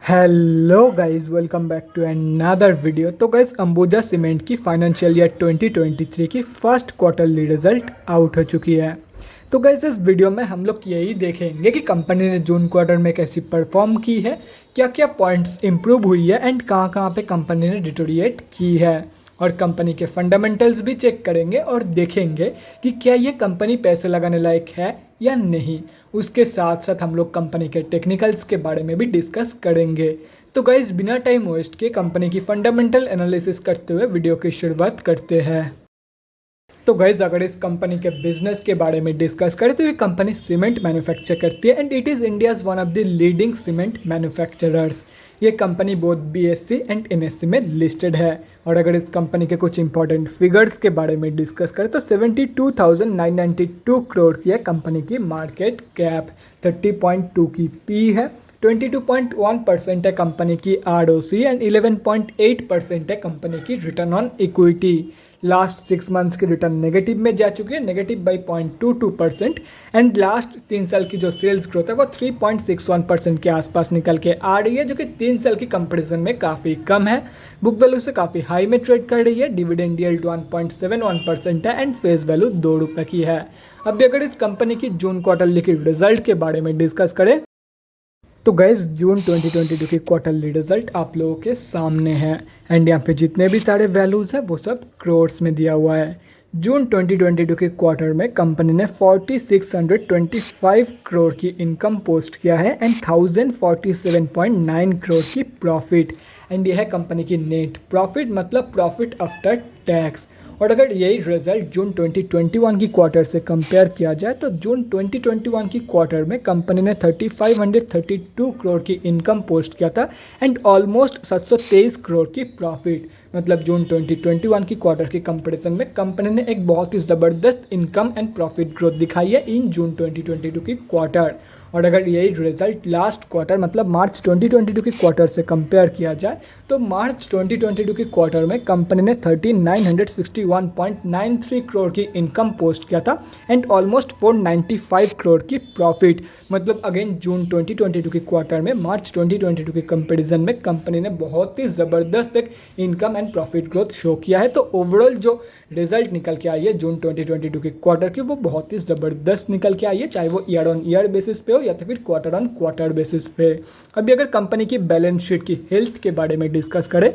Hello guys, welcome back to another video. तो guys, Ambuja cement की financial year 2023 की first quarterly result out हो चुकी है। तो गाइस, इस वीडियो में हम लोग यही देखेंगे कि कंपनी ने जून क्वार्टर में कैसी परफॉर्म की है, क्या क्या पॉइंट्स इंप्रूव हुई है एंड कहाँ कहाँ पे कंपनी ने डिटोरिएट की है, और कंपनी के फंडामेंटल्स भी चेक करेंगे और देखेंगे कि क्या ये कंपनी पैसे लगाने लायक है या नहीं। उसके साथ साथ हम लोग कंपनी के टेक्निकल्स के बारे में भी डिस्कस करेंगे। तो गाइज, बिना टाइम वेस्ट के कंपनी की फंडामेंटल एनालिसिस करते हुए वीडियो की शुरुआत करते हैं। तो गाइज, अगर इस कंपनी के बिजनेस के बारे में डिस्कस करें तो ये कंपनी सीमेंट मैन्युफैक्चर करती है and it is India's one of the leading cement manufacturers. ये company both BSC and NSC में लिस्टेड है। और अगर इस कंपनी के कुछ इंपॉर्टेंट फिगर्स के बारे में डिस्कस करें तो 72,992 करोड़ की है कंपनी की मार्केट कैप, 30.2 की पी है, 22.1% है कंपनी की आरओसी एंड 11.8% है कंपनी की return on equity. Last 6 months की रिटर्न नेगेटिव में जा चुकी है, नेगेटिव बाई 0.22%। एंड लास्ट 3 साल की जो सेल्स ग्रोथ है वो 3.61% के आसपास निकल के आ रही है, जो कि 3 साल की कंपैरिजन में काफ़ी कम है। बुक वैल्यू से काफ़ी हाई में ट्रेड कर रही है। डिविडेंड यील्ड 1.71% है एंड फेस वैल्यू 2 रुपये की है। अभी अगर इस कंपनी की जून क्वार्टरली की रिजल्ट के बारे में डिस्कस करें तो गैस, जून 2022 की क्वार्टरली रिजल्ट आप लोगों के सामने है एंड यहाँ पे जितने भी सारे वैल्यूज़ हैं वो सब क्रोर्स में दिया हुआ है। जून 2022 के क्वार्टर में कंपनी ने 4625 करोड़ की इनकम पोस्ट किया है एंड 1047.9 करोड़ की प्रॉफिट। एंड यह है कंपनी की नेट प्रॉफिट, मतलब प्रॉफिट आफ्टर टैक्स। और अगर यही रिजल्ट जून 2021 की क्वार्टर से कंपेयर किया जाए तो जून 2021 की क्वार्टर में कंपनी ने 3532 करोड़ की इनकम पोस्ट किया था एंड ऑलमोस्ट 723 करोड़ की प्रॉफिट। मतलब जून 2021 की क्वार्टर की कंपैरिजन में कंपनी ने एक बहुत ही ज़बरदस्त इनकम एंड प्रॉफिट ग्रोथ दिखाई है इन जून 2022 की क्वार्टर। और अगर यही रिजल्ट लास्ट क्वार्टर मतलब मार्च 2022 की क्वार्टर से कंपेयर किया जाए तो मार्च 2022 की क्वार्टर में कंपनी ने 3961.93 करोड़ की इनकम पोस्ट किया था एंड ऑलमोस्ट 495 करोड़ की प्रॉफिट। मतलब अगेन जून 2022 की क्वार्टर में मार्च 2022 के कंपैरिजन में कंपनी ने बहुत ही ज़बरदस्त एक income and profit growth show किया है। तो ओवरऑल जो रिजल्ट निकल के आई है जून 2022 की क्वार्टर की, वो बहुत ही ज़बरदस्त निकल के आई है, चाहे वो ईयर ऑन ईयर बेसिस पे हो या तो फिर क्वार्टर ऑन क्वार्टर बेसिस पे। अभी अगर कंपनी की बैलेंस शीट की हेल्थ के बारे में डिस्कस करें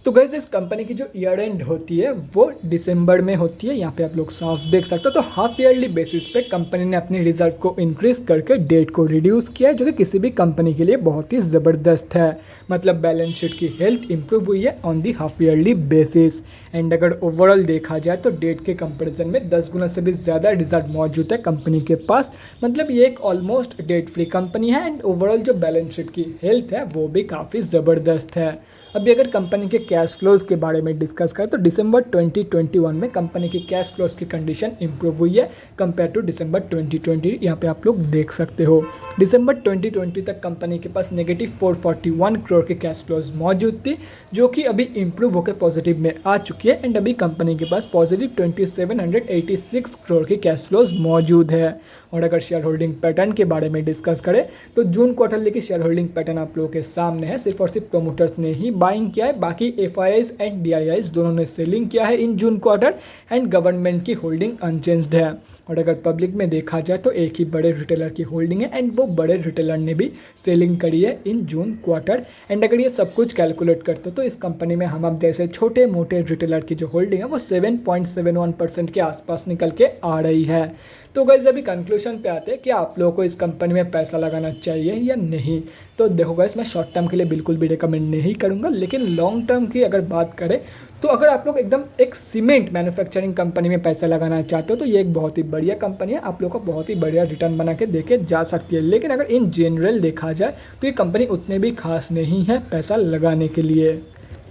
तो गाइस, इस कंपनी की जो ईयर एंड होती है वो दिसंबर में होती है। यहाँ पे आप लोग साफ देख सकते हो। तो हाफ ईयरली बेसिस पे कंपनी ने अपनी रिजर्व को इंक्रीज करके डेट को रिड्यूस किया है, जो कि किसी भी कंपनी के लिए बहुत ही ज़बरदस्त है। मतलब बैलेंस शीट की हेल्थ इंप्रूव हुई है on the half yearly basis. And अगर ओवरऑल देखा जाए तो डेट के कंपेरिजन में 10 गुना से भी ज़्यादा रिजर्व मौजूद है कंपनी के पास। मतलब ये एक ऑलमोस्ट डेट फ्री कंपनी है एंड ओवरऑल जो बैलेंस शीट की हेल्थ है वो भी काफ़ी ज़बरदस्त है। अभी अगर कंपनी के कैश फ्लोज के बारे में डिस्कस करें तो दिसंबर 2021 में कंपनी की कैश फ्लोज की कंडीशन इंप्रूव हुई है कंपेयर टू दिसंबर 2020। यहाँ पे आप लोग देख सकते हो दिसंबर 2020 तक कंपनी के पास नेगेटिव 441 करोड़ के कैश फ्लोज मौजूद थी, जो कि अभी इंप्रूव होकर पॉजिटिव में आ चुकी है एंड अभी कंपनी के पास पॉजिटिव 2786 करोड़ के कैश फ्लोज मौजूद है। और अगर शेयर होल्डिंग पैटर्न के बारे में डिस्कस करें तो जून क्वार्टरली की शेयर होल्डिंग पैटर्न आप लोगों के सामने है। सिर्फ और सिर्फ प्रोमोटर्स ने ही बाइंग किया है, बाकी एफआईआईज एंड डीआईआईज दोनों ने सेलिंग किया है इन जून क्वार्टर एंड गवर्नमेंट की होल्डिंग अनचेंज्ड है। और अगर पब्लिक में देखा जाए तो एक ही बड़े रिटेलर की होल्डिंग है एंड वो बड़े रिटेलर ने भी सेलिंग करी है इन जून क्वार्टर। एंड अगर ये सब कुछ कैलकुलेट करते तो इस कंपनी में हम अब जैसे छोटे मोटे रिटेलर की जो होल्डिंग है वो 7.71% के आसपास निकल के आ रही है। तो गाइस, अभी कंक्लूजन पे आते हैं कि आप लोगों को इस कंपनी में पैसा लगाना चाहिए या नहीं। तो देखो गाइस, मैं शॉर्ट टर्म के लिए बिल्कुल भी रिकमेंड नहीं करूँगा, लेकिन लॉन्ग टर्म की अगर बात करें तो अगर आप लोग एकदम एक सीमेंट मैन्युफैक्चरिंग कंपनी में पैसा लगाना चाहते हो तो ये एक बहुत ही बढ़िया कंपनी है, आप लोग को बहुत ही बढ़िया रिटर्न बना के देके जा सकती है। लेकिन अगर इन जनरल देखा जाए तो ये कंपनी उतने भी खास नहीं है पैसा लगाने के लिए,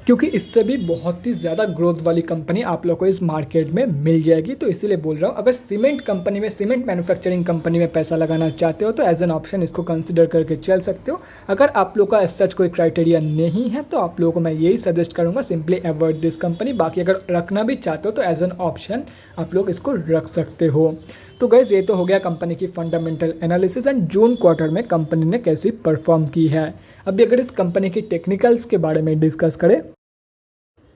क्योंकि इससे भी बहुत ही ज़्यादा ग्रोथ वाली कंपनी आप लोग को इस मार्केट में मिल जाएगी। तो इसीलिए बोल रहा हूँ, अगर सीमेंट कंपनी में, सीमेंट मैन्युफैक्चरिंग कंपनी में पैसा लगाना चाहते हो तो एज एन ऑप्शन इसको कंसिडर करके चल सकते हो। अगर आप लोग का एज सच कोई क्राइटेरिया नहीं है तो आप लोगों को मैं यही सजेस्ट करूँगा, सिंपली अवॉइड दिस कंपनी। बाकी अगर रखना भी चाहते हो तो एज एन ऑप्शन आप लोग इसको रख सकते हो। तो गाइस ये तो हो गया कंपनी की fundamental analysis and June quarter में कंपनी ने कैसी परफॉर्म की है। अभी अगर इस कंपनी की टेक्निकल्स के बारे में डिस्कस करें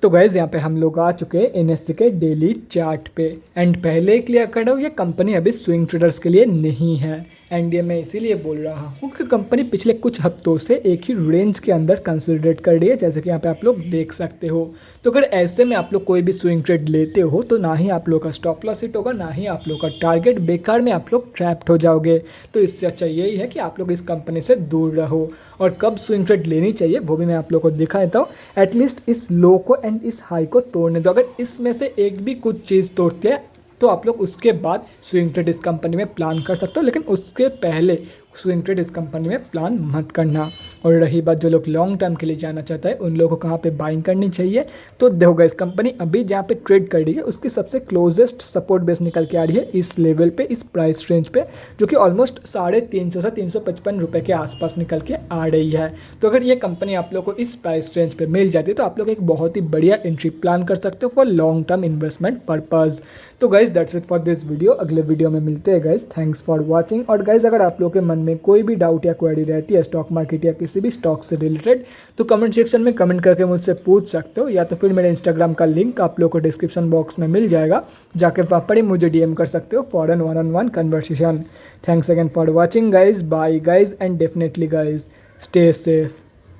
तो गाइज यहाँ पे हम लोग आ चुके हैं एनएससी के डेली चार्ट पे। एंड पहले ही क्लियर कर रहा हूँ ये कंपनी अभी स्विंग ट्रेडर्स के लिए नहीं है। एंड ये मैं इसीलिए बोल रहा हूँ कि कंपनी पिछले कुछ हफ्तों से एक ही रेंज के अंदर कंसोलिडेट कर रही है, जैसे कि यहाँ पे आप लोग देख सकते हो। तो अगर ऐसे में आप लोग कोई भी स्विंग ट्रेड लेते हो तो ना ही आप लोग का स्टॉप लॉस हिट होगा, ना ही आप लोग का टारगेट, बेकार में आप लोग ट्रैप्ड हो जाओगे। तो इससे अच्छा यही है कि आप लोग इस कंपनी से दूर रहो। और कब स्विंग ट्रेड लेनी चाहिए वो भी मैं आप लोग को दिखा देता हूँ। एटलीस्ट इस लो को एंड इस हाई को तोड़ने दो। अगर इसमें से एक भी कुछ चीज़ तोड़ते हैं तो आप लोग उसके बाद स्विंग ट्रेड इस कंपनी में प्लान कर सकते हो, लेकिन उसके पहले स्विंग ट्रेड इस कंपनी में प्लान मत करना। और रही बात जो लोग लॉन्ग टर्म के लिए जाना चाहता है उन लोगों को कहाँ पे बाइंग करनी चाहिए, तो देखो इस कंपनी अभी जहाँ पे ट्रेड कर रही है उसकी सबसे क्लोजेस्ट सपोर्ट बेस निकल के आ रही है इस लेवल पे, इस प्राइस रेंज पे, जो कि ऑलमोस्ट 350 से 355 रुपये के आसपास निकल के आ रही है। तो अगर ये कंपनी आप लोग को इस प्राइस रेंज पे मिल जाती है तो आप लोग एक बहुत ही बढ़िया एंट्री प्लान कर सकते हो for long term investment purpose. तो guys that's it for this video. अगले वीडियो में मिलते हैं गाइज। Thanks for watching. और गाइज अगर आप लोग के मन में कोई भी डाउट या क्वेरी रहती है स्टॉक मार्केट या किसी भी स्टॉक से रिलेटेड तो कमेंट सेक्शन में कमेंट करके मुझसे पूछ सकते हो, या तो फिर मेरे इंस्टाग्राम का लिंक आप लोग को डिस्क्रिप्शन बॉक्स में मिल जाएगा, जाकर वहाँ पर ही मुझे डीएम कर सकते हो for an one on one conversation. Thanks again for watching guys. Bye guys and definitely guys stay safe.